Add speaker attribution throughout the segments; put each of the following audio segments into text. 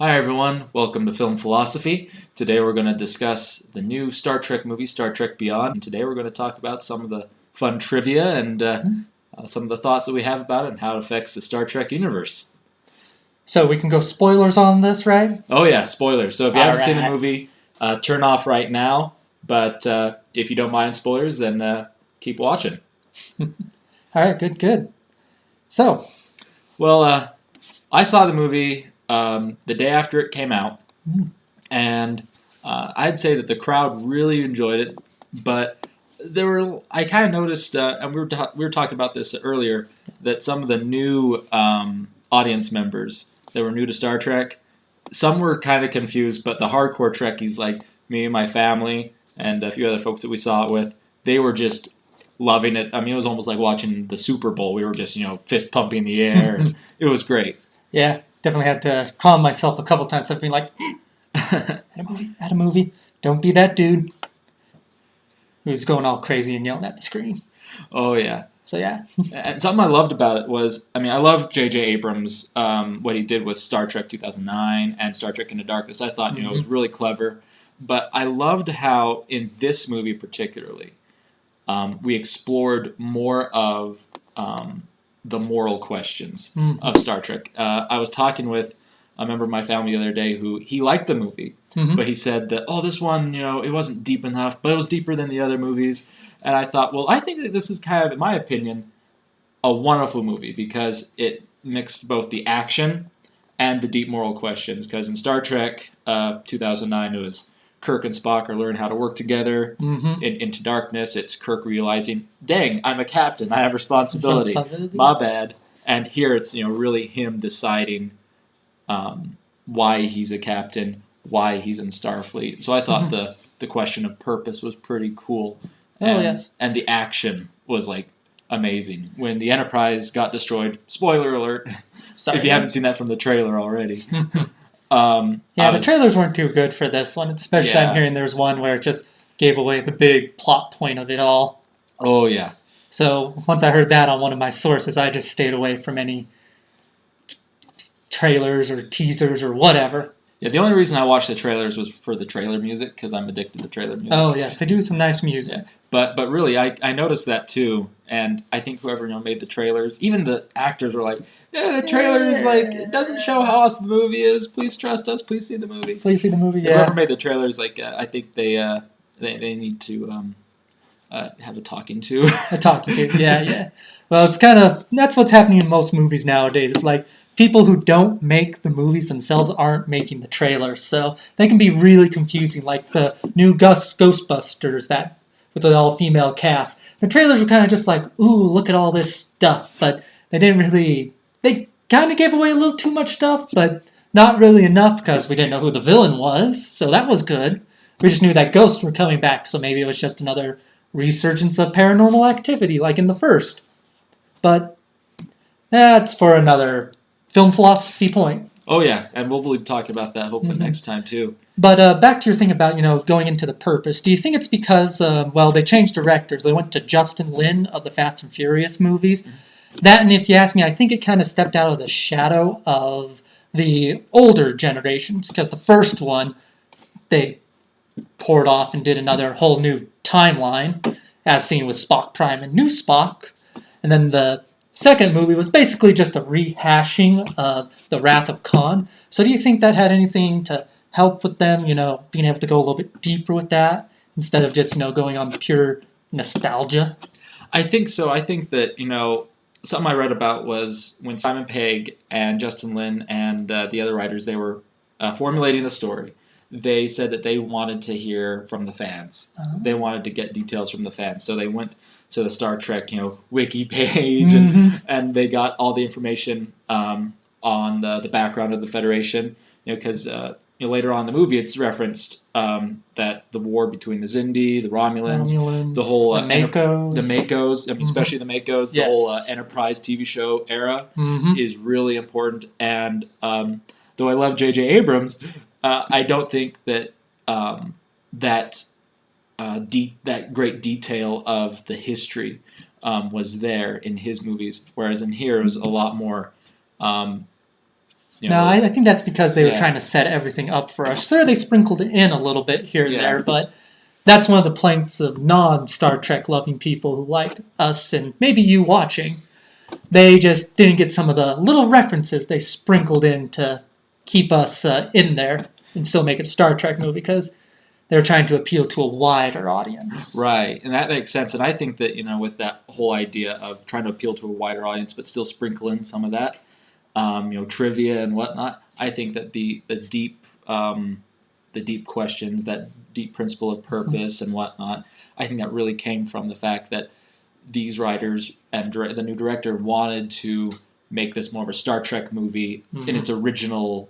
Speaker 1: Hi everyone, welcome to Film Philosophy. Today we're going to discuss the new Star Trek movie, Star Trek Beyond. And today we're going to talk about some of the fun trivia and some of the thoughts that we have about it and how it affects the Star Trek universe.
Speaker 2: So we can go spoilers on this, right?
Speaker 1: Oh yeah, spoilers. So if you haven't seen the
Speaker 2: Alright.
Speaker 1: movie, turn off right now. But if you don't mind spoilers, then keep watching.
Speaker 2: Alright, good. So,
Speaker 1: Well, I saw the movie the day after it came out, and I'd say that the crowd really enjoyed it. But I kind of noticed, and we were talking about this earlier, that some of the new audience members that were new to Star Trek, some were kind of confused, but the hardcore Trekkies, like me and my family and a few other folks that we saw it with, they were just loving it. I mean, it was almost like watching the Super Bowl. We were just, fist pumping the air. And it was great.
Speaker 2: yeah, definitely had to calm myself a couple times. I've been like, at a movie, don't be that dude who's going all crazy and yelling at the screen.
Speaker 1: Oh, yeah.
Speaker 2: So, yeah.
Speaker 1: And something I loved about it was, I love J.J. Abrams, what he did with Star Trek 2009 and Star Trek Into Darkness. I thought, it was really clever. But I loved how, in this movie particularly, we explored more of the moral questions of Star Trek. I was talking with a member of my family the other day who he liked the movie, but he said that, this one, it wasn't deep enough, but it was deeper than the other movies. And I thought, well, I think that this is kind of, in my opinion, a wonderful movie because it mixed both the action and the deep moral questions. Because in Star Trek 2009, it was Kirk and Spock are learning how to work together. Into Darkness, it's Kirk realizing, dang, I'm a captain, I have responsibility. My bad. And here it's really him deciding why he's a captain, why he's in Starfleet. So I thought the question of purpose was pretty cool.
Speaker 2: Yes.
Speaker 1: And the action was like amazing. When the Enterprise got destroyed, spoiler alert, if you haven't seen that from the trailer already.
Speaker 2: The trailers weren't too good for this one, especially I'm hearing there's one where it just gave away the big plot point of it all.
Speaker 1: Oh, yeah.
Speaker 2: So once I heard that on one of my sources, I just stayed away from any trailers or teasers or whatever.
Speaker 1: Yeah, the only reason I watched the trailers was for the trailer music because I'm addicted to trailer music.
Speaker 2: Oh, yes, they do some nice music.
Speaker 1: Yeah. But really, I noticed that too, and I think whoever made the trailers, even the actors were like, the trailer is like, it doesn't show how awesome the movie is. Please trust us. Please see the movie.
Speaker 2: Please see the movie. Yeah.
Speaker 1: Whoever made the trailers, like, I think they need to have a talking to.
Speaker 2: A talking to, yeah. Well, it's kind of that's what's happening in most movies nowadays. It's like people who don't make the movies themselves aren't making the trailers, so they can be really confusing. Like the new Ghostbusters that with the all-female cast, the trailers were kind of just like, ooh, look at all this stuff, but they didn't really. They kind of gave away a little too much stuff, but not really enough because we didn't know who the villain was, so that was good. We just knew that ghosts were coming back, so maybe it was just another resurgence of paranormal activity like in the first. But that's for another film philosophy point.
Speaker 1: Oh, yeah, and we'll be talking about that hopefully next time, too.
Speaker 2: But back to your thing about, going into the purpose. Do you think it's because, they changed directors. They went to Justin Lin of the Fast and Furious movies. That, and if you ask me, I think it kind of stepped out of the shadow of the older generations. Because the first one, they poured off and did another whole new timeline, as seen with Spock Prime and New Spock. And then the second movie was basically just a rehashing of the Wrath of Khan. So do you think that had anything to help with them, being able to go a little bit deeper with that instead of just, going on pure nostalgia?
Speaker 1: I think so. I think that, something I read about was when Simon Pegg and Justin Lin and the other writers, they were formulating the story. They said that they wanted to hear from the fans. They wanted to get details from the fans. So they went to the Star Trek, wiki page, and they got all the information on the background of the Federation. Because later on in the movie, it's referenced that the war between the Xindi, the Romulans, the whole
Speaker 2: the Makos,
Speaker 1: the Makos, especially the Makos, the whole Enterprise TV show era is really important. And though I love J.J. Abrams, I don't think that that great detail of the history was there in his movies, whereas in here it was a lot more
Speaker 2: No, I think that's because they were
Speaker 1: Yeah.
Speaker 2: trying to set everything up for us. Sure, they sprinkled it in a little bit here and
Speaker 1: Yeah.
Speaker 2: there, but that's one of the planks of non-Star Trek loving people who like us and maybe you watching. They just didn't get some of the little references they sprinkled in to keep us in there and still make it a Star Trek movie because they're trying to appeal to a wider audience.
Speaker 1: Right, and that makes sense. And I think that, with that whole idea of trying to appeal to a wider audience, but still sprinkle in some of that, trivia and whatnot. I think that the deep questions, that deep principle of purpose and whatnot, I think that really came from the fact that these writers and the new director wanted to make this more of a Star Trek movie in its original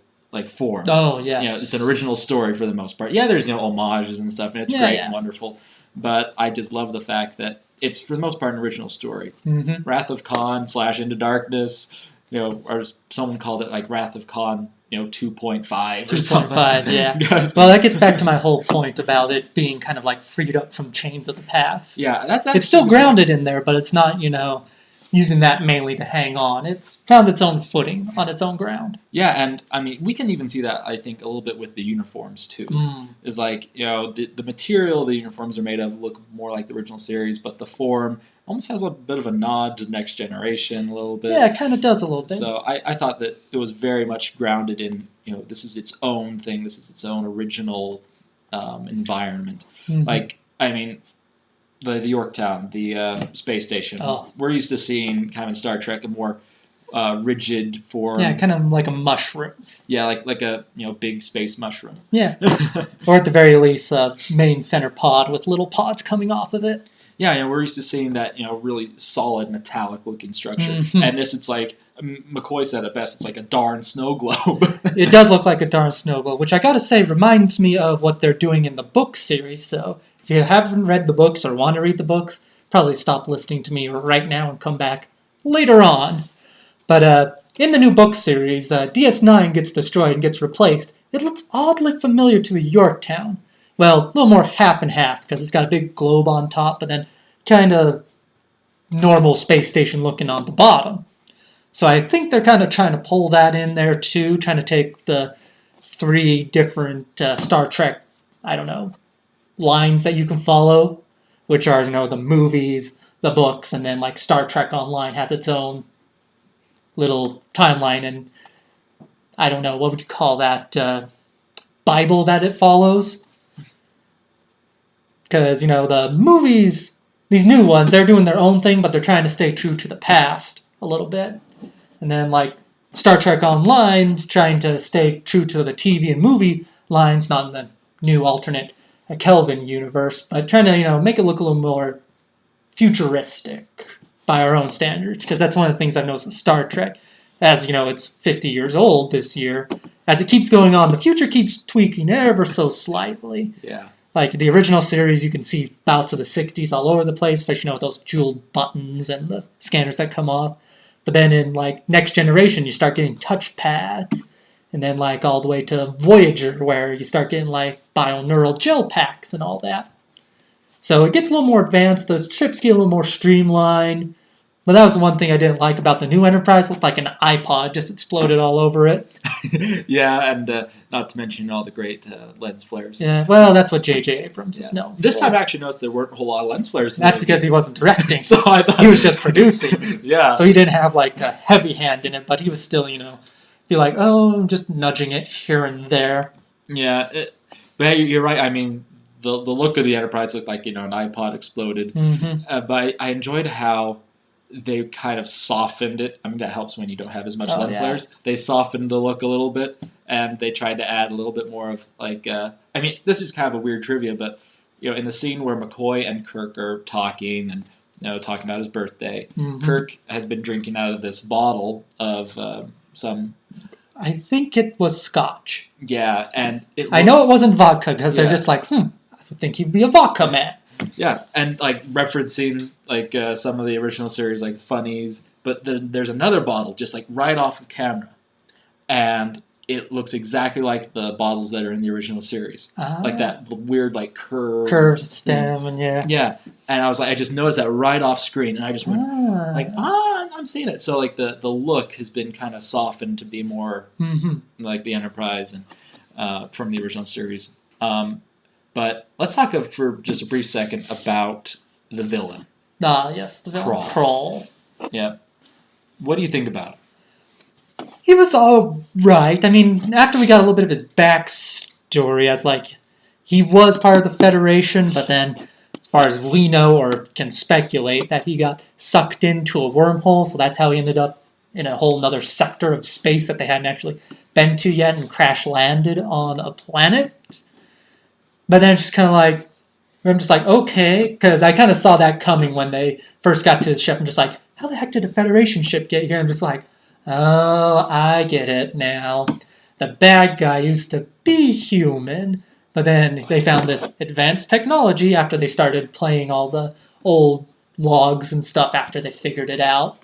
Speaker 1: form.
Speaker 2: Oh, yes.
Speaker 1: It's an original story for the most part. Yeah, there's homages and stuff, and it's great and wonderful. But I just love the fact that it's for the most part an original story.
Speaker 2: Mm-hmm.
Speaker 1: Wrath of Khan / Into Darkness, or someone called it Wrath of Khan, 2.5 or
Speaker 2: 2.5, yeah. Well, that gets back to my whole point about it being kind of freed up from chains of the past.
Speaker 1: Yeah, that's
Speaker 2: it's still grounded in there, but it's not, using that mainly to hang on. It's found its own footing on its own ground.
Speaker 1: Yeah, and I mean, we can even see that, I think, a little bit with the uniforms, too. Is the material the uniforms are made of look more like the original series, but the form almost has a bit of a nod to Next Generation a little bit.
Speaker 2: Yeah, it kind of does a little bit.
Speaker 1: So I thought that it was very much grounded in, this is its own thing, this is its own original environment.
Speaker 2: Mm-hmm.
Speaker 1: The Yorktown, the space station.
Speaker 2: Oh.
Speaker 1: We're used to seeing kind of in Star Trek a more rigid form.
Speaker 2: Yeah, kind of like a mushroom.
Speaker 1: Yeah, like a big space mushroom.
Speaker 2: Yeah, or at the very least, main center pod with little pods coming off of it.
Speaker 1: Yeah, we're used to seeing that really solid metallic looking structure,
Speaker 2: mm-hmm.
Speaker 1: and this it's McCoy said it best. It's like a darn snow globe.
Speaker 2: It does look like a darn snow globe, which I gotta say reminds me of what they're doing in the book series. So if you haven't read the books or want to read the books, probably stop listening to me right now and come back later on. But in the new book series, DS9 gets destroyed and gets replaced. It looks oddly familiar to the Yorktown. Well, a little more half and half because it's got a big globe on top, but then kind of normal space station looking on the bottom. So I think they're kind of trying to pull that in there too, trying to take the 3 different Star Trek, lines that you can follow, which are, the movies, the books, and then Star Trek Online has its own little timeline, and I don't know, what would you call that, Bible that it follows? Because, the movies, these new ones, they're doing their own thing, but they're trying to stay true to the past a little bit. And then, Star Trek Online's trying to stay true to the TV and movie lines, not in the new alternate Kelvin universe, but trying to, make it look a little more futuristic by our own standards. Because that's one of the things I've noticed with Star Trek. As, it's 50 years old this year. As it keeps going on, the future keeps tweaking ever so slightly.
Speaker 1: Yeah.
Speaker 2: The original series, you can see bouts of the 60s all over the place, especially with those jeweled buttons and the scanners that come off. But then in Next Generation, you start getting touch pads, and then all the way to Voyager, where you start getting bioneural gel packs and all that. So it gets a little more advanced. The ships get a little more streamlined. But that was the one thing I didn't like about the new Enterprise. It looked like an iPod just exploded all over it.
Speaker 1: Yeah, and not to mention all the great lens flares.
Speaker 2: Yeah, well, that's what J.J. Abrams is known
Speaker 1: This
Speaker 2: for.
Speaker 1: time I actually noticed there weren't a whole lot of lens flares.
Speaker 2: That's because he wasn't directing.
Speaker 1: So I thought
Speaker 2: he was just producing.
Speaker 1: Yeah.
Speaker 2: So he didn't have a heavy hand in it, but he was still, be I'm just nudging it here and there.
Speaker 1: Yeah, but you're right. I mean, the look of the Enterprise looked like, an iPod exploded.
Speaker 2: Mm-hmm.
Speaker 1: But I enjoyed how they kind of softened it. I mean, that helps when you don't have as much lens flares. They softened the look a little bit, and they tried to add a little bit more of this is kind of a weird trivia, but in the scene where McCoy and Kirk are talking and talking about his birthday,
Speaker 2: mm-hmm.
Speaker 1: Kirk has been drinking out of this bottle of some.
Speaker 2: I think it was scotch.
Speaker 1: Yeah, and
Speaker 2: I know it wasn't vodka because they're just I would think he'd be a vodka man.
Speaker 1: Yeah, and referencing some of the original series funnies, but there's another bottle just right off of camera, and it looks exactly like the bottles that are in the original series, that weird
Speaker 2: curved stem, and
Speaker 1: yeah, and I was I just noticed that right off screen, and I just went time seeing it. So like the look has been kind of softened to be more like the Enterprise and from the original series. But let's talk for just a brief second about the villain.
Speaker 2: Yes, the villain. Krall.
Speaker 1: Yeah. What do you think about him?
Speaker 2: He was all right. I mean, after we got a little bit of his backstory, as like he was part of the Federation, but then, as far as we know or can speculate, that he got sucked into a wormhole, so that's how he ended up in a whole other sector of space that they hadn't actually been to yet, and crash landed on a planet. But then it's just kind of like, I'm just like, okay, because I kind of saw that coming when they first got to the ship. I'm just like, how the heck did a Federation ship get here? I'm just like, oh, I get it now. The bad guy used to be human, but then they found this advanced technology after they started playing all the old logs and stuff after they figured it out.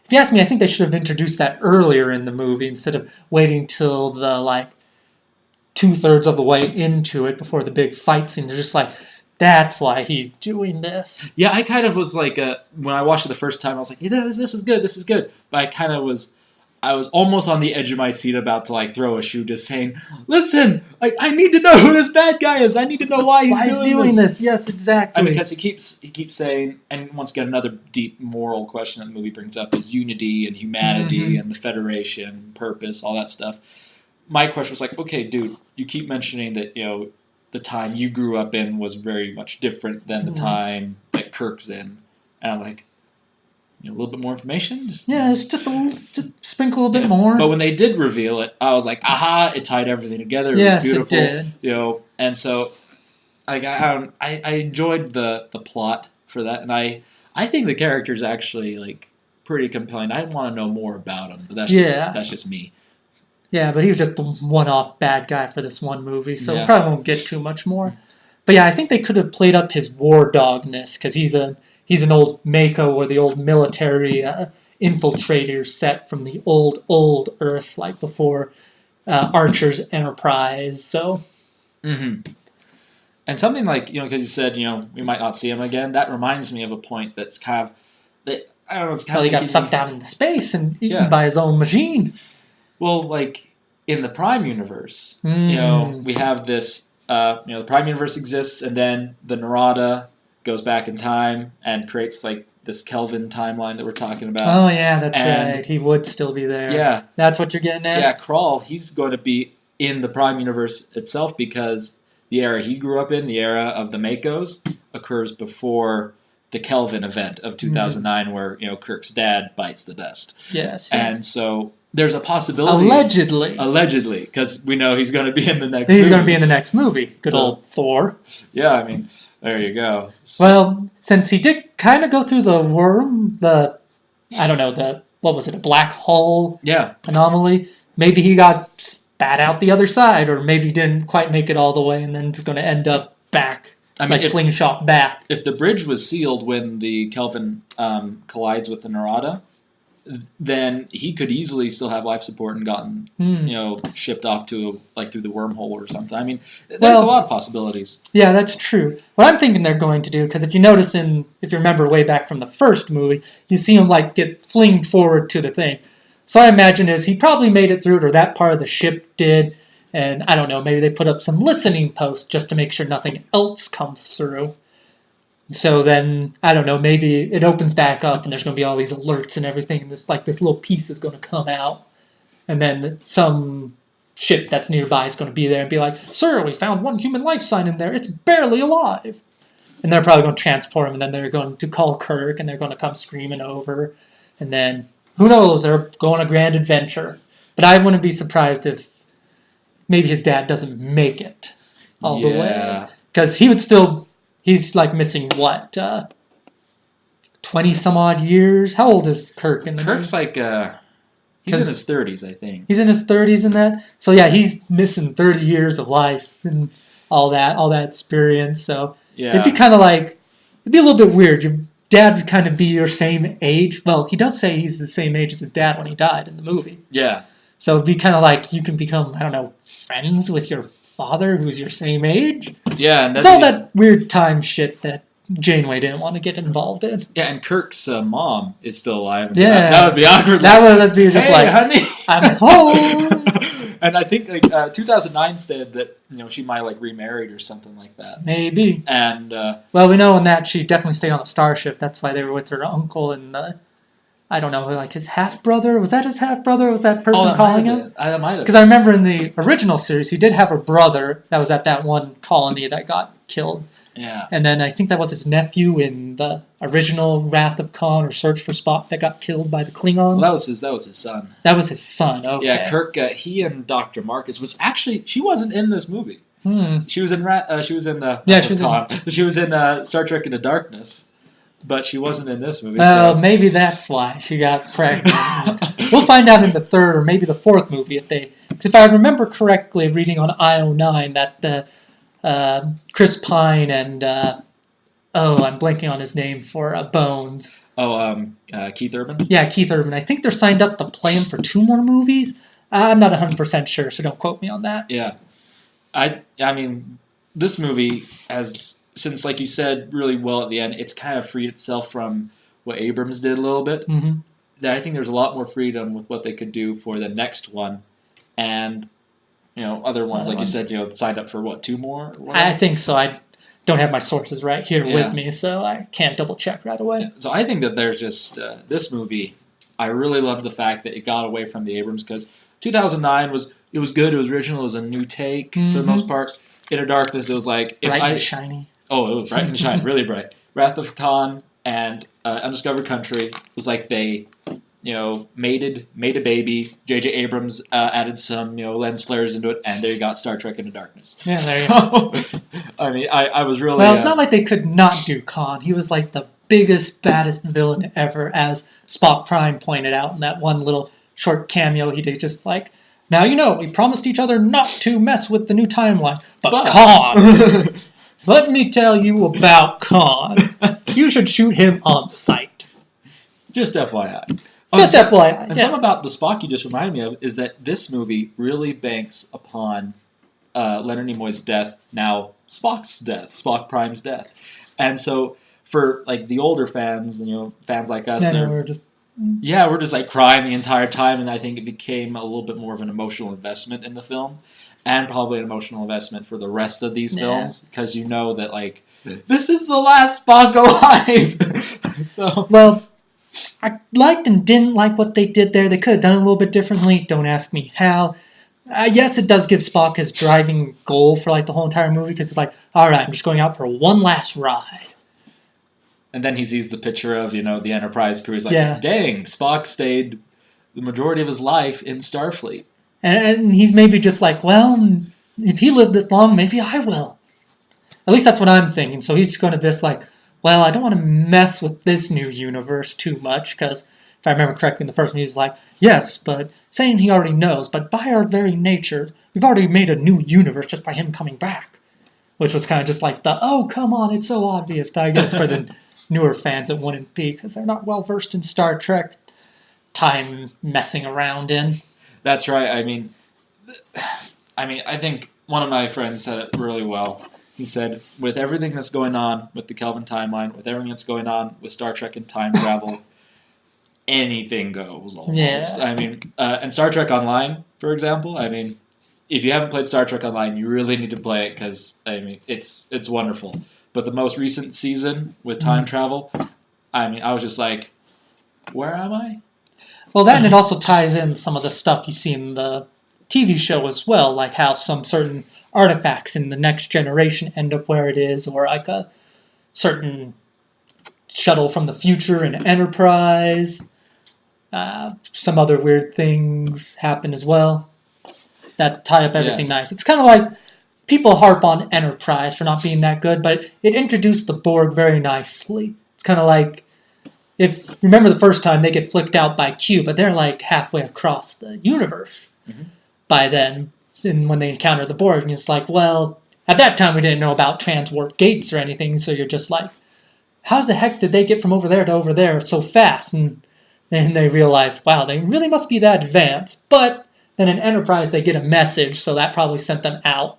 Speaker 2: If you ask me, I think they should have introduced that earlier in the movie instead of waiting till the, like, 2/3 of the way into it before the big fight scene. They're just like, that's why he's doing this.
Speaker 1: Yeah, I kind of was like, when I watched it the first time, I was like, yeah, this is good. But I was almost on the edge of my seat about to like throw a shoe, just saying, listen, I need to know who this bad guy is. I need to know why he's doing this.
Speaker 2: Yes, exactly.
Speaker 1: I mean, because he keeps saying, and once again, another deep moral question that the movie brings up is unity and humanity and the Federation, purpose, all that stuff. My question was like, okay, dude, you keep mentioning that, the time you grew up in was very much different than the time that Kirk's in. And I'm like, a little bit more information?
Speaker 2: Just sprinkle a bit more.
Speaker 1: But when they did reveal it, I was like, aha, it tied everything together. It was beautiful.
Speaker 2: It did.
Speaker 1: And so like I enjoyed the plot for that, and I think the character's actually like pretty compelling. I want to know more about him, but that's just me.
Speaker 2: Yeah, but he was just the one-off bad guy for this one movie, so we probably won't get too much more. But yeah, I think they could have played up his war dogness, because he's an old Mako, or the old military infiltrator set from the old Earth, like before Archer's Enterprise. So.
Speaker 1: And something like, because you said, we might not see him again. That reminds me of a point that's kind of, I don't know, it's kind of.
Speaker 2: He got sucked out into space and eaten by his own machine.
Speaker 1: Well, like in the Prime universe, we have this. The Prime universe exists, and then the Narada goes back in time and creates like this Kelvin timeline that we're talking about.
Speaker 2: Oh yeah, that's right. He would still be there.
Speaker 1: Yeah,
Speaker 2: that's what you're getting at.
Speaker 1: Yeah, Krall, he's going to be in the Prime universe itself because the era he grew up in, the era of the Makos, occurs before the Kelvin event of 2009, where Kirk's dad bites the dust.
Speaker 2: Yes.
Speaker 1: And so there's a possibility. Allegedly, because we know he's going to be in the next movie.
Speaker 2: He's going to be in the next movie. Good old Thor.
Speaker 1: Yeah, I mean, there you go.
Speaker 2: So, well, since he did kind of go through the worm, what was it, a black hole anomaly, maybe he got spat out the other side, or maybe he didn't quite make it all the way, and then it's going to end up back. Slingshot back.
Speaker 1: If the bridge was sealed when the Kelvin collides with the Narada, then he could easily still have life support and gotten, shipped off to through the wormhole or something. I mean, there's a lot of possibilities.
Speaker 2: Yeah, that's true. What I'm thinking they're going to do, because if you notice if you remember way back from the first movie, you see him get flinged forward to the thing. So I imagine he probably made it through it, or that part of the ship did. And I don't know, maybe they put up some listening posts just to make sure nothing else comes through. So then, I don't know, maybe it opens back up and there's going to be all these alerts and everything, and this little piece is going to come out. And then some ship that's nearby is going to be there and be like, "Sir, we found one human life sign in there. It's barely alive." And they're probably going to transport him, and then they're going to call Kirk, and they're going to come screaming over. And then, who knows, they're going on a grand adventure. But I wouldn't be surprised if maybe his dad doesn't make it all the way. Because he's missing 20 some odd years? How old is Kirk in the
Speaker 1: Kirk's movie? He's in his 30s, I think.
Speaker 2: He's in his 30s in that? So yeah, he's missing 30 years of life and all that experience. So it'd be kind of it'd be a little bit weird. Your dad would kind of be your same age. Well, he does say he's the same age as his dad when he died in the movie.
Speaker 1: Yeah.
Speaker 2: So it'd be kind of you can become, friends with your father who's your same age.
Speaker 1: Yeah, and
Speaker 2: it's all that weird time shit that Janeway didn't want to get involved in.
Speaker 1: Yeah, and Kirk's mom is still alive.
Speaker 2: Yeah.
Speaker 1: That would be awkward.
Speaker 2: That would be just
Speaker 1: hey,
Speaker 2: like,
Speaker 1: honey.
Speaker 2: I'm home.
Speaker 1: And I think like 2009 said that she might like remarried or something like that.
Speaker 2: Maybe.
Speaker 1: And
Speaker 2: well, we know in that she definitely stayed on the starship. That's why they were with her uncle and I don't know, like his half brother. Was that his half brother? Was that person calling him?
Speaker 1: That might have.
Speaker 2: Because I remember in the original series, he did have a brother that was at that one colony that got killed.
Speaker 1: Yeah.
Speaker 2: And then I think that was his nephew in the original Wrath of Khan or Search for Spock that got killed by the Klingons.
Speaker 1: Well, that was his son.
Speaker 2: That was his son. Okay.
Speaker 1: Yeah, Kirk. He and Dr. Marcus was actually she wasn't in this movie. She was in She was in Star Trek Into Darkness, but she wasn't in this movie.
Speaker 2: Well, maybe that's why she got pregnant. We'll find out in the third or maybe the fourth movie because if I remember correctly, reading on IO9 that Chris Pine and I'm blanking on his name for Bones.
Speaker 1: Keith Urban?
Speaker 2: Yeah, Keith Urban. I think they're signed up to plan for 2 more movies. I'm not 100% sure, so don't quote me on that.
Speaker 1: Yeah. I mean, this movie has, since, like you said, really well at the end, it's kind of freed itself from what Abrams did a little bit.
Speaker 2: Mm-hmm.
Speaker 1: I think there's a lot more freedom with what they could do for the next one. And, other ones, like you said, signed up for, 2 more?
Speaker 2: I think so. I don't have my sources right here with me, so I can't double check right away.
Speaker 1: Yeah. So I think that there's just, this movie, I really loved the fact that it got away from the Abrams, because 2009 was good, it was original, it was a new take for the most part. Into Darkness, it was like...
Speaker 2: Bright and shiny.
Speaker 1: Oh, it was bright and shiny, really bright. Wrath of Khan and Undiscovered Country was like they... made a baby. J.J. Abrams added some, lens flares into it, and there you got Star Trek Into Darkness.
Speaker 2: Yeah, there you go.
Speaker 1: I mean, I was really...
Speaker 2: Well, it's not like they could not do Khan. He was like the biggest, baddest villain ever, as Spock Prime pointed out in that one little short cameo he did, just like, now we promised each other not to mess with the new timeline, but Khan! Let me tell you about Khan. You should shoot him on sight.
Speaker 1: Just FYI.
Speaker 2: Just FYI.
Speaker 1: And something about the Spock you just reminded me of is that this movie really banks upon Leonard Nimoy's death, now Spock's death, Spock Prime's death. And so for like the older fans, fans like us, we're just like crying the entire time, and I think it became a little bit more of an emotional investment in the film, and probably an emotional investment for the rest of these films, because that like this is the last Spock alive. So
Speaker 2: well. I liked and didn't like what they did there. They could have done it a little bit differently. Don't ask me how. Yes, it does give Spock his driving goal for like the whole entire movie, because it's like, all right, I'm just going out for one last ride.
Speaker 1: And then he sees the picture of, the Enterprise crew. He's like, dang, Spock stayed the majority of his life in Starfleet.
Speaker 2: And he's maybe just like, well, if he lived this long, maybe I will. At least that's what I'm thinking. So he's going to just like, well, I don't want to mess with this new universe too much, because if I remember correctly in the first one, he's like, yes, but saying he already knows, but by our very nature, we've already made a new universe just by him coming back. Which was kind of just like oh, come on, it's so obvious. But I guess for the newer fans, it wouldn't be, because they're not well versed in Star Trek time messing around in.
Speaker 1: That's right. I mean, I think one of my friends said it really well. He said, with everything that's going on with the Kelvin timeline, with everything that's going on with Star Trek and time travel, anything goes almost.
Speaker 2: Yeah.
Speaker 1: I mean, and Star Trek Online, for example, if you haven't played Star Trek Online, you really need to play it, because, it's wonderful. But the most recent season with time travel, I was just like, where am I?
Speaker 2: Well, that and it also ties in some of the stuff you see in the TV show as well, like how some certain artifacts in the Next Generation end up where it is, or like a certain shuttle from the future in Enterprise. Some other weird things happen as well that tie up everything nice. It's kind of like people harp on Enterprise for not being that good, but it introduced the Borg very nicely. It's kind of like, if remember the first time they get flicked out by Q, but they're like halfway across the universe by then. And when they encounter the Borg, and it's like, well, at that time we didn't know about transwarp gates or anything, so you're just like, how the heck did they get from over there so fast? And then they realized, wow, they really must be that advanced. But then in Enterprise they get a message, so that probably sent them out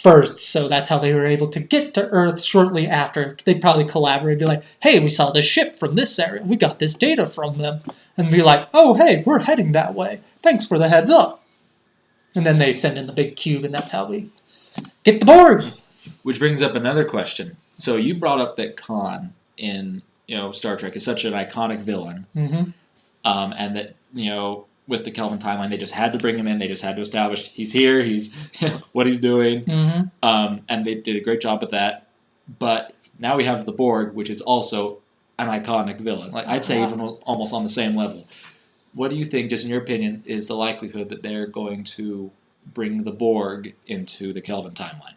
Speaker 2: first, so that's how they were able to get to Earth shortly after. They'd probably collaborate, be like, hey, we saw this ship from this area, we got this data from them, and be like, oh, hey, we're heading that way, thanks for the heads up. And then they send in the big cube, and that's how we get the Borg.
Speaker 1: Which brings up another question. So you brought up that Khan in Star Trek is such an iconic villain,
Speaker 2: Mm-hmm.
Speaker 1: And that with the Kelvin timeline they just had to bring him in. They just had to establish he's here, he's what he's doing,
Speaker 2: Mm-hmm.
Speaker 1: and they did a great job with that. But now we have the Borg, which is also an iconic villain. Like I'd say even almost on the same level. What do you think, just in your opinion, is the likelihood that they're going to bring the Borg into the Kelvin timeline?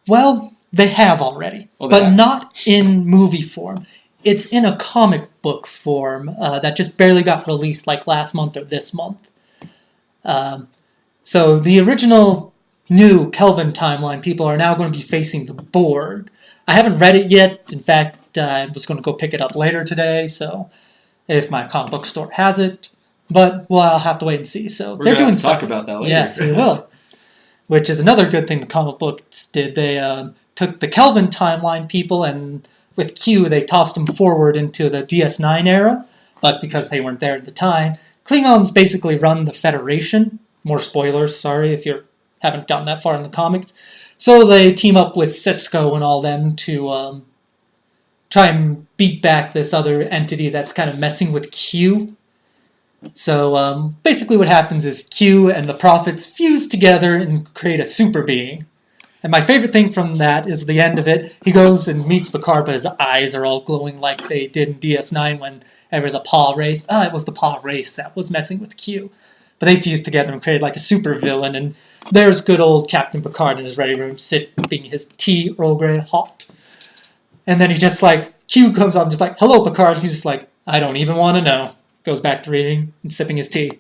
Speaker 2: Well, they have already,
Speaker 1: Oh, they
Speaker 2: but
Speaker 1: have.
Speaker 2: not in movie form. It's in a comic book form that just barely got released like last month or this month. So the original new Kelvin timeline people are now going to be facing the Borg. I haven't read it yet. In fact, I was going to go pick it up later today, so if my comic book store has it. But, well, I'll have to wait and see. So
Speaker 1: We're
Speaker 2: they're
Speaker 1: gonna
Speaker 2: doing
Speaker 1: have to talk
Speaker 2: stuff.
Speaker 1: about that later.
Speaker 2: Yes, we will. Which is another good thing the comic books did. They took the Kelvin timeline people, and with Q, they tossed them forward into the DS9 era. But because they weren't there at the time, Klingons basically run the Federation. More spoilers, sorry if you haven't gotten that far in the comics. So they team up with Cisco and all them to try and beat back this other entity that's kind of messing with Q. So basically what happens is Q and the Prophets fuse together and create a super being. And my favorite thing from that is the end of it. He goes and meets Picard, but his eyes are all glowing like they did in DS9 whenever the Paw race. It was the Paw race that was messing with Q. But they fused together and created like a super villain. And there's good old Captain Picard in his ready room sipping his tea, Earl Grey hot. And then he just like, Q comes up and just like, hello Picard. He's just like, I don't even want to know. Goes back to reading and sipping his tea.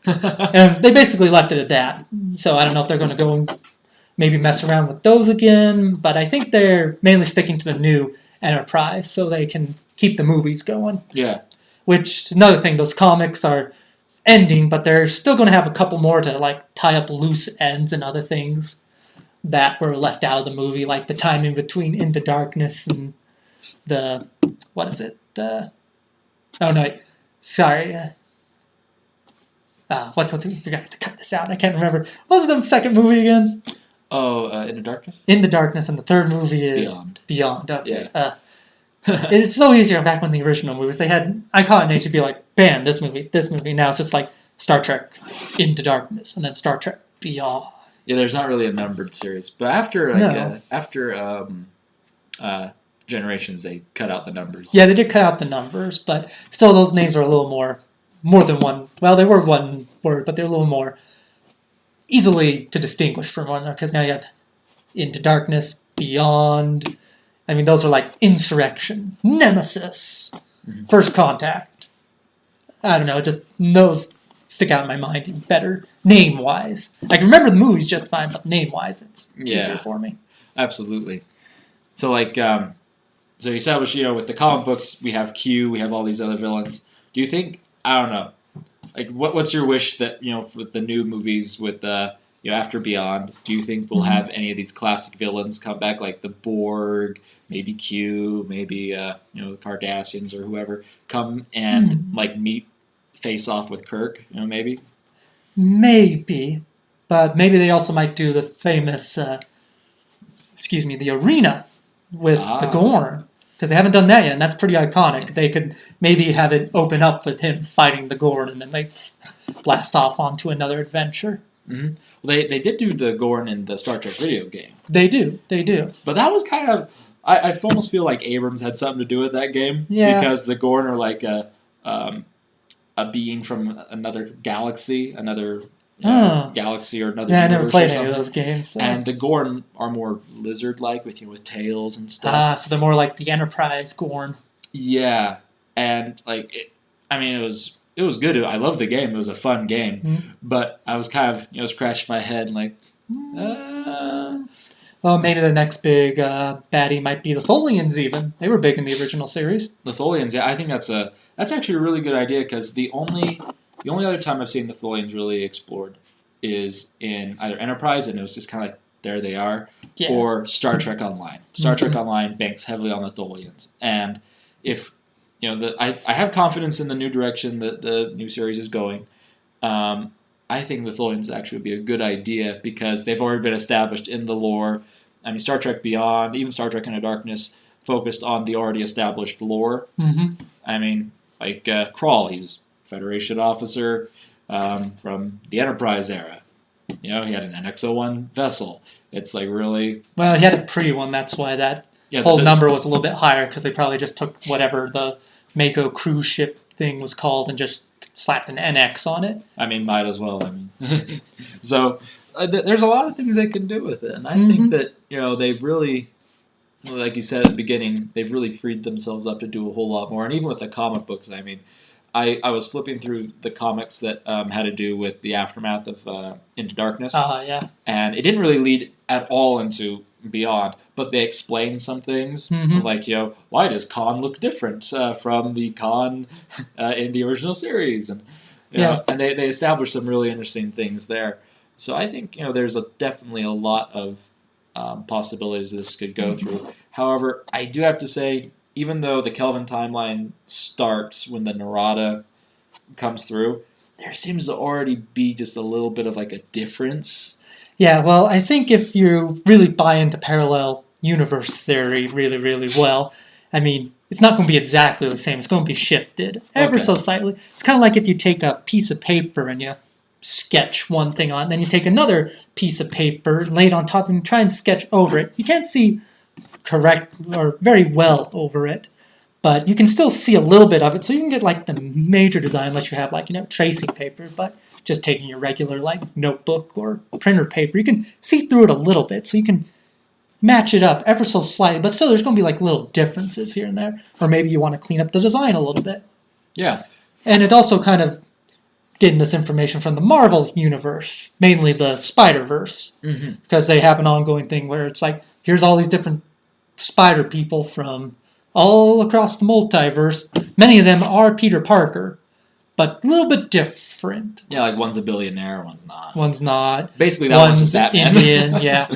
Speaker 2: And they basically left it at that. So I don't know if they're going to go and maybe mess around with those again. But I think they're mainly sticking to the new Enterprise so they can keep the movies going.
Speaker 1: Yeah.
Speaker 2: Which, another thing, those comics are ending, but they're still going to have a couple more to like tie up loose ends and other things that were left out of the movie, like the time in between Into Darkness and the, what is it? Oh no, sorry. What's the thing? You're gonna have to cut this out. I can't remember. What was the second movie again?
Speaker 1: Oh, Into Darkness?
Speaker 2: In the Darkness, and the third movie is
Speaker 1: Beyond.
Speaker 2: Beyond. Okay.
Speaker 1: Yeah.
Speaker 2: It's so easier back when the original movies they had iconic names to be like, bam, this movie. Now it's just like Star Trek Into Darkness, and then Star Trek Beyond.
Speaker 1: Yeah, there's not really a numbered series, but after Generations, they cut out the numbers.
Speaker 2: Yeah, they did cut out the numbers, but still, those names are a little more than one. Well, they were one word, but they're a little more easily to distinguish from one another, because now you have Into Darkness, Beyond. I mean, those are like Insurrection, Nemesis, First Contact. I don't know, just those stick out in my mind better name-wise. I can remember the movies just fine, but name-wise, it's easier for me.
Speaker 1: Absolutely. So, like, so you establish, with the comic books, we have Q, we have all these other villains. Do you think, I don't know, like, what's your wish that, with the new movies with, after Beyond, do you think we'll have any of these classic villains come back, like the Borg, maybe Q, maybe, the Cardassians or whoever, come and, like, face off with Kirk, maybe?
Speaker 2: Maybe, but maybe they also might do the famous, the arena with the Gorn, because they haven't done that yet, and that's pretty iconic. They could maybe have it open up with him fighting the Gorn, and then they blast off onto another adventure.
Speaker 1: Mm-hmm. Well, they did do the Gorn in the Star Trek video game.
Speaker 2: They do.
Speaker 1: But that was kind of, I almost feel like Abrams had something to do with that game.
Speaker 2: Yeah.
Speaker 1: Because the Gorn are like a being from another galaxy, galaxy or another.
Speaker 2: Yeah, I never
Speaker 1: universe
Speaker 2: played
Speaker 1: or
Speaker 2: any of
Speaker 1: something.
Speaker 2: those games. So.
Speaker 1: And the Gorn are more lizard-like with tails and stuff.
Speaker 2: So they're more like the Enterprise Gorn.
Speaker 1: Yeah, and like it was good. I loved the game. It was a fun game. But I was kind of scratching my head and like.
Speaker 2: Well, maybe the next big baddie might be the Tholians. Even they were big in the original series.
Speaker 1: The Tholians, yeah, I think that's actually a really good idea, because the only other time I've seen the Tholians really explored is in either Enterprise, and it was just kind of there they are.
Speaker 2: Yeah.
Speaker 1: Or Star Trek Online. Star Trek
Speaker 2: Mhm.
Speaker 1: Online banks heavily on the Tholians, and if I have confidence in the new direction that the new series is going. I think the Tholians actually would be a good idea because they've already been established in the lore. I mean, Star Trek Beyond, even Star Trek Into Darkness, focused on the already established lore.
Speaker 2: Mm-hmm.
Speaker 1: I mean, like Krall, he was a Federation officer from the Enterprise era. He had an NX-01 vessel. It's like really...
Speaker 2: Well, he had a pre one. That's why that whole number was a little bit higher because they probably just took whatever the Mako cruise ship thing was called and just slapped an NX on it.
Speaker 1: I mean, might as well. I mean, so there's a lot of things they can do with it, and I think that they've really, like you said at the beginning, they've really freed themselves up to do a whole lot more. And even with the comic books, I mean, I was flipping through the comics that had to do with the aftermath of Into Darkness.
Speaker 2: Yeah.
Speaker 1: And it didn't really lead at all into Beyond, but they explained some things, like, why does Khan look different from the Khan in the original series? And, and they established some really interesting things there. So I think, there's definitely a lot of possibilities this could go through. However, I do have to say, even though the Kelvin timeline starts when the Narada comes through, there seems to already be just a little bit of like a difference.
Speaker 2: Yeah, well, I think if you really buy into parallel universe theory really, really well, I mean, it's not going to be exactly the same. It's going to be shifted ever so slightly. It's kind of like if you take a piece of paper and you sketch one thing on, then you take another piece of paper and lay it on top and try and sketch over it. You can't see correct or very well over it, but you can still see a little bit of it. So you can get like the major design unless you have like tracing paper, but just taking your regular like notebook or printer paper, you can see through it a little bit, so you can match it up ever so slightly. But still, there's going to be like little differences here and there, or maybe you want to clean up the design a little bit.
Speaker 1: Yeah,
Speaker 2: and it also kind of getting this information from the Marvel universe, mainly the Spider-Verse, because they have an ongoing thing where it's like, here's all these different Spider people from all across the multiverse. Many of them are Peter Parker, but a little bit different.
Speaker 1: Yeah, like one's a billionaire, one's not.
Speaker 2: One's not.
Speaker 1: Basically, that one's Batman.
Speaker 2: Indian, yeah.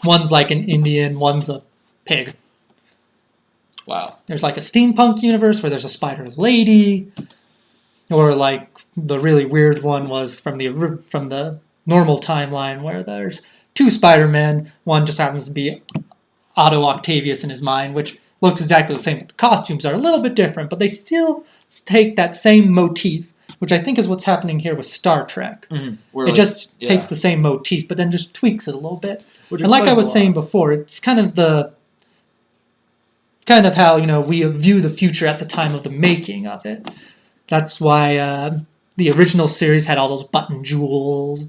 Speaker 2: One's like an Indian, one's a pig.
Speaker 1: Wow.
Speaker 2: There's like a steampunk universe where there's a spider lady, or like the really weird one was from the normal timeline where there's two Spider-Men. One just happens to be Otto Octavius in his mind, which looks exactly the same. The costumes are a little bit different, but they still take that same motif, which I think is what's happening here with Star Trek. It just takes the same motif, but then just tweaks it a little bit. And like I was saying before, it's kind of how we view the future at the time of the making of it. That's why the original series had all those button jewels,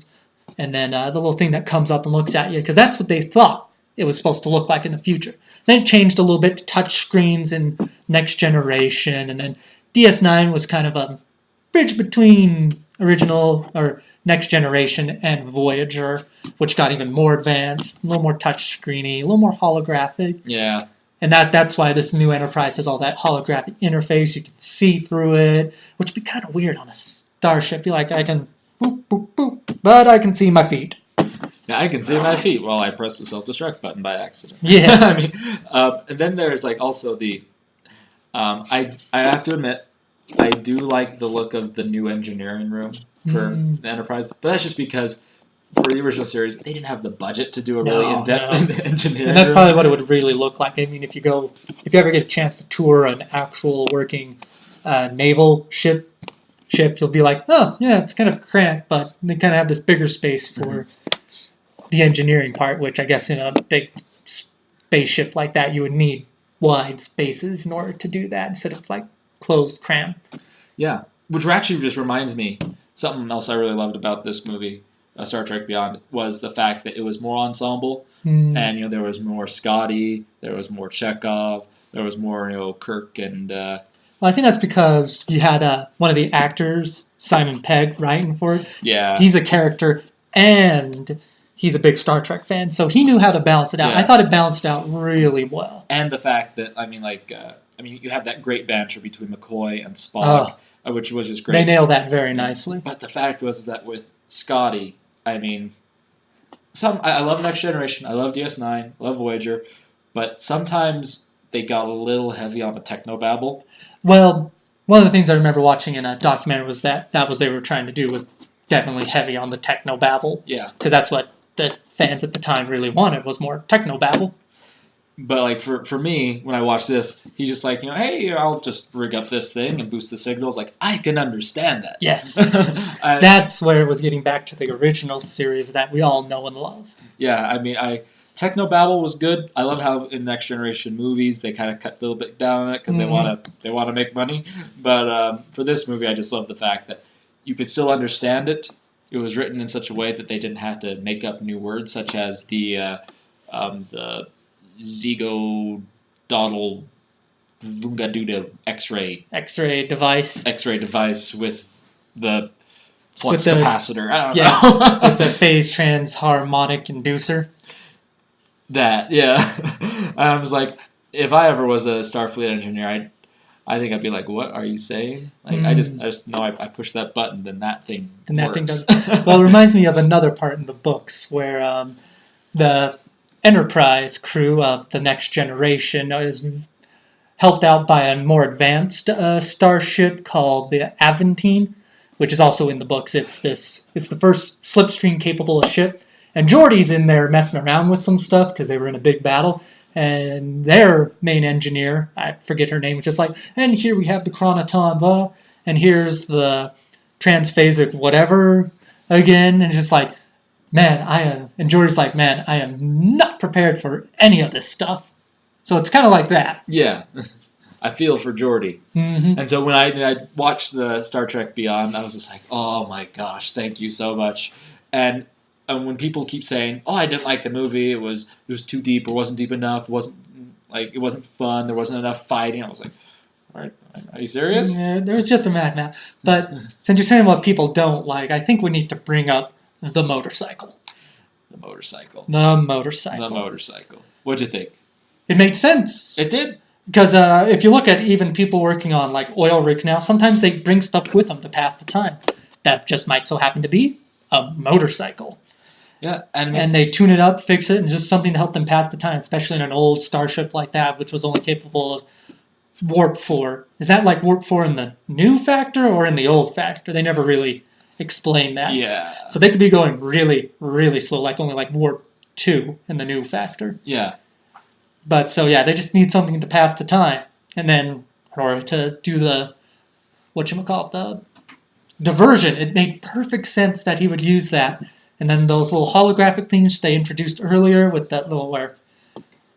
Speaker 2: and then the little thing that comes up and looks at you, because that's what they thought it was supposed to look like in the future. Then it changed a little bit to touch screens in Next Generation, and then DS9 was kind of a bridge between original or Next Generation and Voyager, which got even more advanced, a little more touch screeny, a little more holographic.
Speaker 1: Yeah.
Speaker 2: And that's why this new Enterprise has all that holographic interface. You can see through it, which would be kind of weird on a starship. You're like, I can boop, boop, boop, but I can see my feet.
Speaker 1: Yeah, I can see my feet while I press the self-destruct button by accident.
Speaker 2: Yeah.
Speaker 1: I mean, and then there's like also the, I have to admit, I do like the look of the new engineering room for the Enterprise, but that's just because for the original series, they didn't have the budget to do a really in-depth engineering
Speaker 2: And that's
Speaker 1: room.
Speaker 2: probably what it would really look like. I mean, if you ever get a chance to tour an actual working naval ship, you'll be like, oh, yeah, it's kind of cramped, but they kind of have this bigger space for the engineering part, which I guess in a big spaceship like that, you would need wide spaces in order to do that instead of like closed cram.
Speaker 1: Yeah, which actually just reminds me, something else I really loved about this movie, Star Trek Beyond, was the fact that it was more ensemble, and there was more Scotty, there was more Chekhov, there was more Kirk and.
Speaker 2: Well, I think that's because you had one of the actors, Simon Pegg, writing for it.
Speaker 1: Yeah.
Speaker 2: He's a character, and he's a big Star Trek fan, so he knew how to balance it out.
Speaker 1: Yeah.
Speaker 2: I thought it balanced out really well.
Speaker 1: And the fact that you have that great banter between McCoy and Spock, which was just great.
Speaker 2: They nailed that very nicely.
Speaker 1: But the fact was that with Scotty, I mean, I love Next Generation. I love DS9. I love Voyager, but sometimes they got a little heavy on the technobabble.
Speaker 2: Well, one of the things I remember watching in a documentary was that was they were trying to do was definitely heavy on the technobabble.
Speaker 1: Yeah.
Speaker 2: Because that's what the fans at the time really wanted was more technobabble.
Speaker 1: But like for me, when I watch this, he's just like, hey, I'll just rig up this thing and boost the signals. Like, I can understand that.
Speaker 2: Yes. That's where it was getting back to the original series that we all know and love.
Speaker 1: Yeah, I mean, Technobabble was good. I love how in Next Generation movies they kind of cut a little bit down on it because they want to make money. But for this movie, I just love the fact that you could still understand it. It was written in such a way that they didn't have to make up new words, such as the Zigo Doddle Vungaduda X-ray device with the flux capacitor. I don't know.
Speaker 2: With the phase trans harmonic inducer.
Speaker 1: That, yeah. I was like, if I ever was a Starfleet engineer, I think I'd be like, what are you saying? Like, I just know I push that button, then that thing works.
Speaker 2: That thing does. Well, it reminds me of another part in the books where the Enterprise crew of the Next Generation is helped out by a more advanced starship called the Aventine, which is also in the books. It's the first slipstream capable ship, and Geordi's in there messing around with some stuff because they were in a big battle. And their main engineer, I forget her name, was just like, and here we have the Chronoton, and here's the transphasic whatever again, and just like, man, and Geordi's like, man, I am not prepared for any of this stuff. So it's kind of like that.
Speaker 1: Yeah. I feel for Geordi.
Speaker 2: Mm-hmm.
Speaker 1: And so when I watched the Star Trek Beyond, I was just like, oh my gosh, thank you so much. And when people keep saying, oh, I didn't like the movie, it was too deep or wasn't deep enough, it wasn't fun, there wasn't enough fighting, I was like, all right, are you serious?
Speaker 2: Yeah, there was just a madman. But since you're saying what people don't like, I think we need to bring up the motorcycle.
Speaker 1: The motorcycle. What'd you think?
Speaker 2: It made sense.
Speaker 1: It did.
Speaker 2: Because if you look at even people working on like oil rigs now, sometimes they bring stuff with them to pass the time. That just might so happen to be a motorcycle.
Speaker 1: Yeah,
Speaker 2: and they tune it up, fix it, and just something to help them pass the time, especially in an old starship like that, which was only capable of warp 4. Is that like warp 4 in the new factor or in the old factor? They never really explained that.
Speaker 1: Yeah.
Speaker 2: So they could be going really, really slow, like only like warp 2 in the new factor.
Speaker 1: Yeah.
Speaker 2: But so yeah, they just need something to pass the time, and then or to do the the diversion. It made perfect sense that he would use that. And then those little holographic things they introduced earlier with that little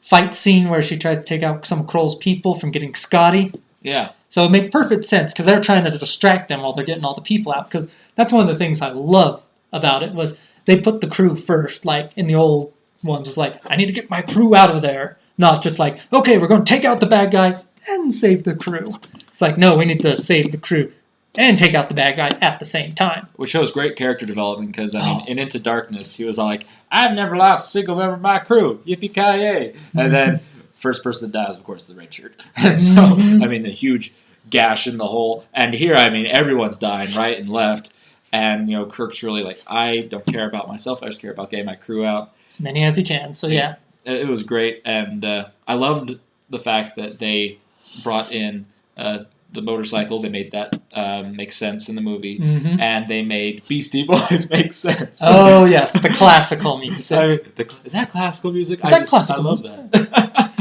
Speaker 2: fight scene where she tries to take out some of Kroll's people from getting Scotty.
Speaker 1: Yeah.
Speaker 2: So it made perfect sense because they're trying to distract them while they're getting all the people out. Because that's one of the things I love about it was they put the crew first. Like in the old ones, was like, I need to get my crew out of there. Not just like, okay, we're going to take out the bad guy and save the crew. It's like, no, we need to save the crew and take out the bad guy at the same time.
Speaker 1: Which shows great character development because, in Into Darkness, he was all like, I've never lost a single member of my crew. Yippee-ki-yay. And then first person that dies, of course, the red shirt. And so, the huge gash in the hole. And here, everyone's dying right and left. And, Kirk's really like, I don't care about myself. I just care about getting my crew out.
Speaker 2: As many as he can. So, yeah.
Speaker 1: It was great. And I loved the fact that they brought in the motorcycle. They made that make sense in the movie, and they made Beastie Boys make sense.
Speaker 2: Oh yes, the classical music.
Speaker 1: Is that classical music?
Speaker 2: Classical?
Speaker 1: I love that.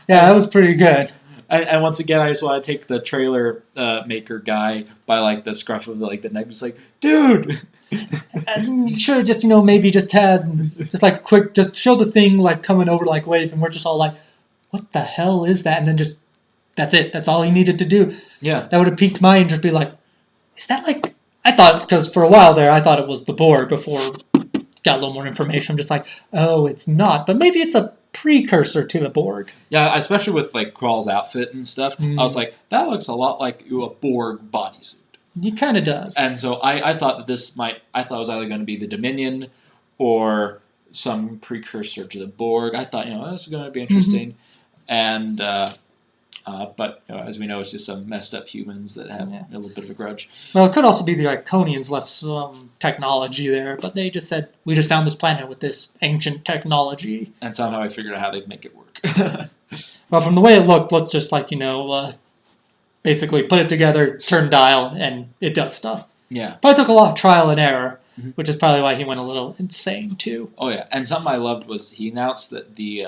Speaker 2: Yeah, that was pretty good.
Speaker 1: And once again, I just want to take the trailer maker guy by like the scruff of the neck, just like, dude.
Speaker 2: And should have just maybe just had just like a quick just show the thing like coming over like wave, and we're just all like, what the hell is that? And then just. That's it. That's all he needed to do.
Speaker 1: Yeah.
Speaker 2: That would have piqued my interest. Be like, is that like? I thought because for a while there I thought it was the Borg before got a little more information. I'm just like, oh, it's not. But maybe it's a precursor to the Borg.
Speaker 1: Yeah, especially with like Krall's outfit and stuff. I was like, that looks a lot like a Borg bodysuit.
Speaker 2: It kind of does.
Speaker 1: And so I thought that I thought it was either going to be the Dominion or some precursor to the Borg. I thought this was going to be interesting, and. But as we know, it's just some messed up humans that have
Speaker 2: Yeah.
Speaker 1: a little bit of a grudge.
Speaker 2: Well, it could also be the Iconians left some technology there, but they just said, we just found this planet with this ancient technology.
Speaker 1: And somehow I figured out how to make it work.
Speaker 2: Well, from the way it looked just like, basically put it together, turn dial, and it does stuff.
Speaker 1: Yeah.
Speaker 2: Probably took a lot of trial and error,
Speaker 1: Mhm.
Speaker 2: which is probably why he went a little insane, too.
Speaker 1: Oh, yeah. And something I loved was he announced that the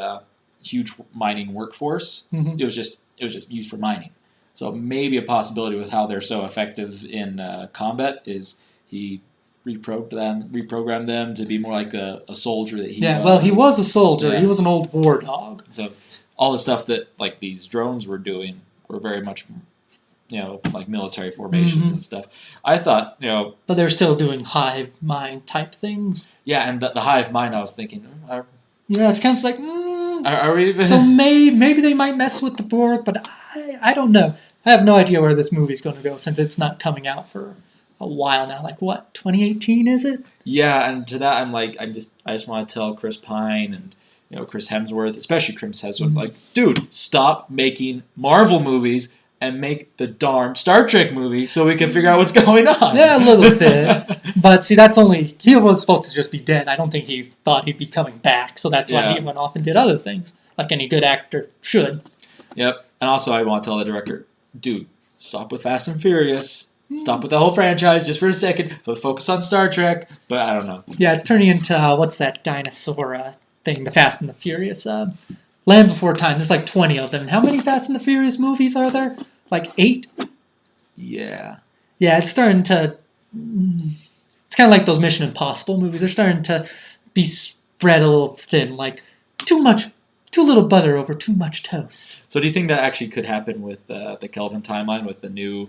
Speaker 1: huge mining workforce,
Speaker 2: Mhm.
Speaker 1: it was just used for mining. So maybe a possibility with how they're so effective in combat is he reprogrammed them to be more like a soldier that he
Speaker 2: Yeah,
Speaker 1: was.
Speaker 2: well, he was a soldier.
Speaker 1: Yeah.
Speaker 2: He was an old war dog.
Speaker 1: So all the stuff that like these drones were doing were very much, like military formations
Speaker 2: Mhm.
Speaker 1: and stuff. I thought,
Speaker 2: But they're still doing hive mind type things.
Speaker 1: yeah, and the hive mind. I was thinking,
Speaker 2: Yeah, it's kind of like,
Speaker 1: are we even?
Speaker 2: so maybe they might mess with the Borg, but I don't know. I have no idea where this movie's going to go since it's not coming out for a while now. Like what, 2018 is it?
Speaker 1: Yeah, and to that I'm like, I just want to tell Chris Pine and Chris Hemsworth, especially Chris Hemsworth,
Speaker 2: Mhm.
Speaker 1: like, dude, stop making Marvel movies and make the darn Star Trek movie so we can figure out what's going on.
Speaker 2: Yeah, a little bit. But see, that's only, he was supposed to just be dead. I don't think he thought he'd be coming back, so that's why
Speaker 1: Yeah.
Speaker 2: he went off and did other things, like any good actor should.
Speaker 1: Yep. And also I want to tell the director, dude, stop with Fast and Furious. Stop with the whole franchise just for a second. But focus on Star Trek. But I don't know.
Speaker 2: Yeah, it's turning into, what's that dinosaur thing, the Fast and the Furious. Land Before Time, there's like 20 of them. And how many Fast and the Furious movies are there? Like 8?
Speaker 1: Yeah.
Speaker 2: Yeah, it's starting to. It's kind of like those Mission Impossible movies. They're starting to be spread a little thin, like too little butter over too much toast.
Speaker 1: So do you think that actually could happen with the Kelvin timeline with the new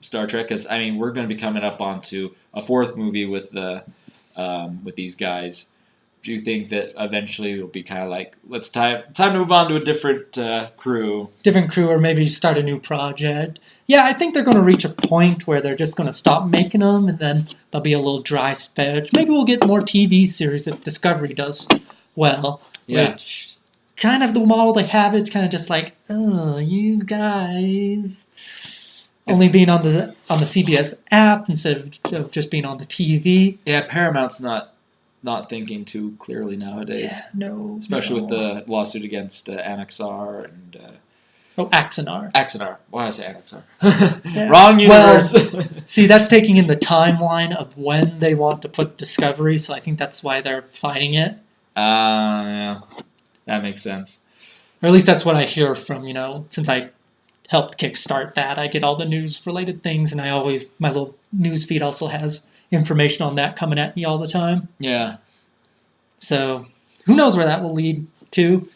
Speaker 1: Star Trek? Because I mean, we're going to be coming up onto a fourth movie with with these guys. Do you think that eventually it'll be kind of like, let's time to move on to a different crew?
Speaker 2: Different crew, or maybe start a new project. Yeah, I think they're going to reach a point where they're just going to stop making them, and then there'll be a little dry spell. Maybe we'll get more TV series if Discovery does well.
Speaker 1: Yeah.
Speaker 2: Which kind of the model they have is kind of just like, oh, you guys. Only being on the CBS app instead of just being on the TV.
Speaker 1: Yeah, Paramount's not thinking too clearly nowadays.
Speaker 2: Yeah, no.
Speaker 1: Especially
Speaker 2: no.
Speaker 1: with the lawsuit against Annexar and
Speaker 2: Axanar.
Speaker 1: Axanar. Why did I say Annexar?
Speaker 2: Yeah.
Speaker 1: Wrong universe.
Speaker 2: Well, see, that's taking in the timeline of when they want to put Discovery, so I think that's why they're fighting it.
Speaker 1: Yeah, that makes sense.
Speaker 2: Or at least that's what I hear from, since I helped kickstart that. I get all the news-related things, and my little news feed also has information on that coming at me all the time.
Speaker 1: Yeah.
Speaker 2: So, who knows where that will lead to?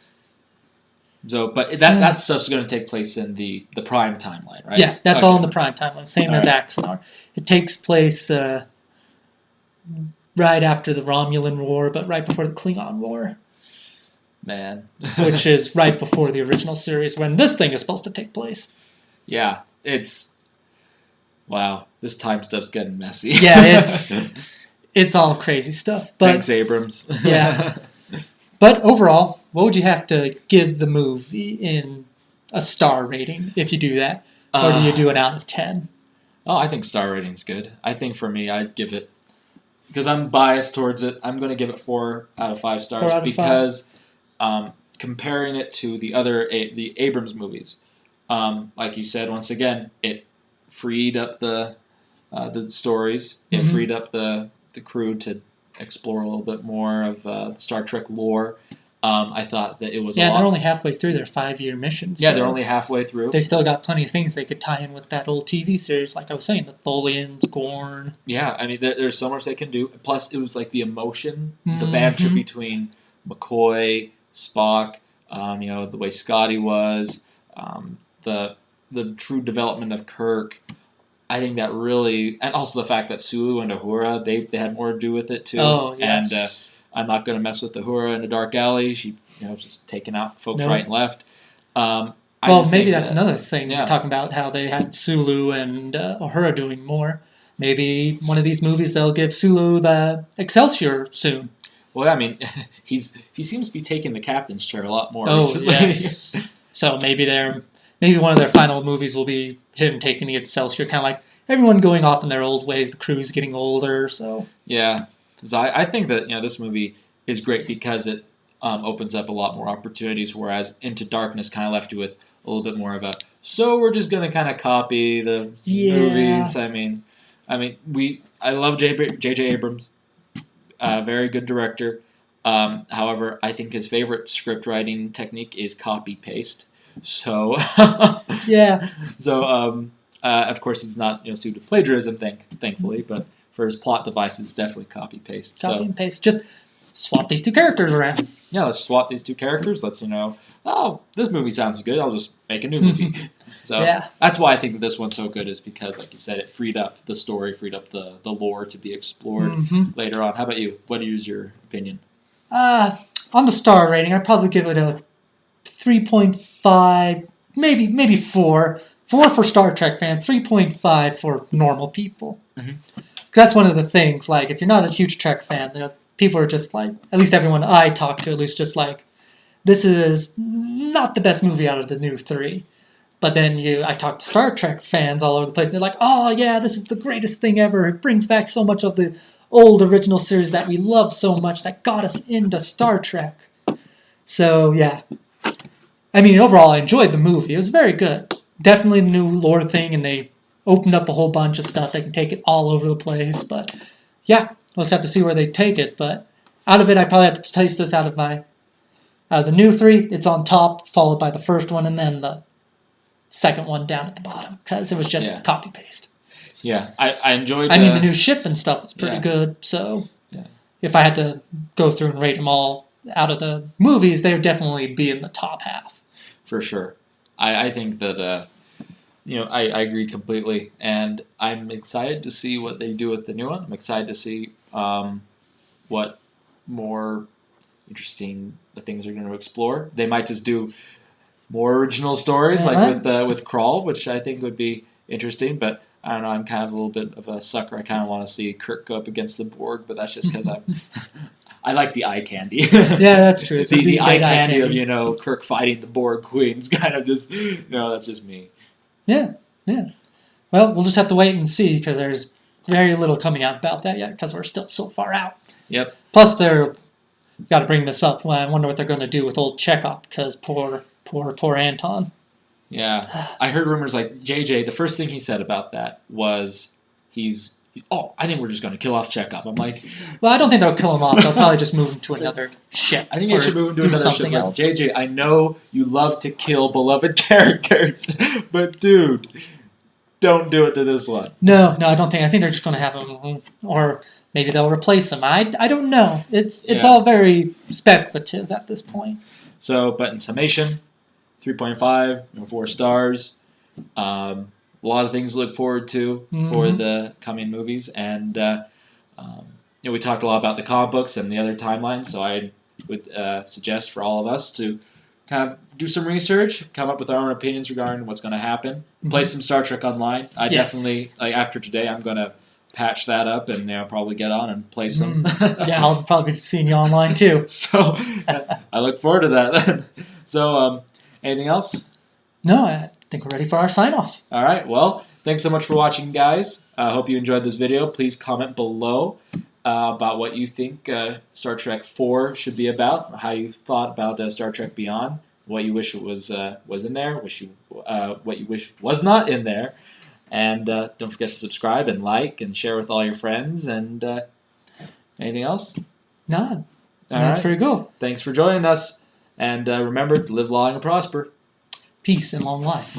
Speaker 1: So, but that stuff's going to take place in the Prime timeline, right?
Speaker 2: Yeah, that's
Speaker 1: Okay.
Speaker 2: all in the prime timeline, same
Speaker 1: All
Speaker 2: as
Speaker 1: right.
Speaker 2: Axanar. It takes place right after the Romulan War, but right before the Klingon War,
Speaker 1: Man.
Speaker 2: which is right before the original series when this thing is supposed to take place.
Speaker 1: Yeah, it's... Wow, this time stuff's getting messy.
Speaker 2: Yeah, it's all crazy stuff. But
Speaker 1: Thanks, Abrams.
Speaker 2: Yeah. But overall, what would you have to give the movie in a star rating if you do that? Or do you do it out of 10?
Speaker 1: Oh, I think star rating's good. I think for me, I'd give it... Because I'm biased towards it, I'm going to give it 4 out of 5 stars.
Speaker 2: 4 out of 5.
Speaker 1: Because comparing it to the other the Abrams movies, like you said, once again, it freed up the stories. It
Speaker 2: Mhm.
Speaker 1: freed up the crew to explore a little bit more of the Star Trek lore. I thought that it was
Speaker 2: Yeah,
Speaker 1: a lot...
Speaker 2: they're only halfway through their 5-year mission.
Speaker 1: Yeah,
Speaker 2: so
Speaker 1: they're only halfway through.
Speaker 2: They still got plenty of things they could tie in with that old TV series, like I was saying, the Tholians, Gorn.
Speaker 1: Yeah, I mean, there's so much they can do. Plus, it was like the emotion, the
Speaker 2: Mhm.
Speaker 1: banter between McCoy, Spock, the way Scotty was, the true development of Kirk. I think that really, and also the fact that Sulu and Uhura, they had more to do with it too.
Speaker 2: Oh, yes.
Speaker 1: And I'm not going to mess with Uhura in a dark alley. She, was just taking out folks
Speaker 2: No.
Speaker 1: right and left. I
Speaker 2: Well,
Speaker 1: just
Speaker 2: maybe
Speaker 1: think
Speaker 2: that's
Speaker 1: that-
Speaker 2: another thing.
Speaker 1: yeah.
Speaker 2: Talking about how they had Sulu and Uhura doing more. Maybe one of these movies they'll give Sulu the Excelsior soon.
Speaker 1: Well, I mean, he seems to be taking the captain's chair a lot more
Speaker 2: Oh,
Speaker 1: recently.
Speaker 2: yes. So maybe one of their final movies will be him taking the Excelsior, kind of like everyone going off in their old ways. The crew's getting older, so
Speaker 1: Yeah, because I think that this movie is great because it opens up a lot more opportunities, whereas Into Darkness kind of left you with a little bit more of a so we're just gonna kind of copy the movies. I love J.J. Abrams, very good director. However, I think his favorite script writing technique is copy paste. So
Speaker 2: yeah.
Speaker 1: So of course it's not sued to plagiarism, thankfully, but for his plot devices, it's definitely copy paste.
Speaker 2: Copy and paste. Just swap these two characters around.
Speaker 1: Yeah, let's swap these two characters. Let's oh, this movie sounds good. I'll just make a new movie. So that's why I think that this one's so good, is because, like you said, it freed up the story, freed up the lore to be explored later on. How about you? What is your opinion?
Speaker 2: On the star rating, I'd probably give it a 3.5, maybe 4. 4 for Star Trek fans, 3.5 for normal people.
Speaker 1: Mm-hmm.
Speaker 2: That's one of the things. Like, if you're not a huge Trek fan, people are just like, at least everyone I talk to, at least just like, this is not the best movie out of the new 3. But then I talk to Star Trek fans all over the place, and they're like, oh yeah, this is the greatest thing ever. It brings back so much of the old original series that we love so much that got us into Star Trek. So yeah, I mean, overall, I enjoyed the movie. It was very good. Definitely a new lore thing, and they opened up a whole bunch of stuff. They can take it all over the place. But yeah, we'll just have to see where they take it. But out of it, I probably have to place this out of the new 3. It's on top, followed by the first one, and then the second one down at the bottom, because it was just copy paste.
Speaker 1: Yeah, I enjoyed.
Speaker 2: I mean, the new ship and stuff was pretty good. So if I had to go through and rate them all out of the movies, they would definitely be in the top half.
Speaker 1: For sure. I think that, I agree completely. And I'm excited to see what they do with the new one. I'm excited to see what more interesting things they're going to explore. They might just do more original stories, like with Krall, which I think would be interesting. But I don't know, I'm kind of a little bit of a sucker. I kind of want to see Kirk go up against the Borg, but that's just because I like the eye candy.
Speaker 2: Yeah, that's true.
Speaker 1: the eye candy of Kirk fighting the Borg Queens, kind of just that's just me.
Speaker 2: Yeah. Well, we'll just have to wait and see, because there's very little coming out about that yet, because we're still so far out.
Speaker 1: Yep.
Speaker 2: Plus, got to bring this up. I wonder what they're going to do with old Chekhov, because poor Anton.
Speaker 1: Yeah, I heard rumors like JJ. The first thing he said about that was I think we're just going to kill off Chekhov. I'm like,
Speaker 2: well, I don't think they'll kill him off. They'll probably just move him to another ship.
Speaker 1: I think they should move him to another ship. Like, JJ, I know you love to kill beloved characters, but dude, don't do it to this one.
Speaker 2: No, I don't think. I think they're just going to have him, or maybe they'll replace him. I don't know. It's all very speculative at this point.
Speaker 1: So, but in summation, 3.5, 4 stars. A lot of things to look forward to for the coming movies, and we talked a lot about the comic books and the other timelines. So I would suggest for all of us to kind of do some research, come up with our own opinions regarding what's going to happen. Play some Star Trek Online. I definitely, after today, I'm going to patch that up and probably get on and play some.
Speaker 2: Yeah, I'll probably be seeing you online too.
Speaker 1: So I look forward to that. So anything else?
Speaker 2: No, I think we're ready for our sign-offs.
Speaker 1: All right. Well, thanks so much for watching, guys. I hope you enjoyed this video. Please comment below about what you think Star Trek 4 should be about, how you thought about Star Trek Beyond, what you wish it was in there, what you wish was not in there. And don't forget to subscribe and like and share with all your friends. And anything else?
Speaker 2: No, that's pretty cool.
Speaker 1: Thanks for joining us. And remember to live long and prosper.
Speaker 2: Peace and long life.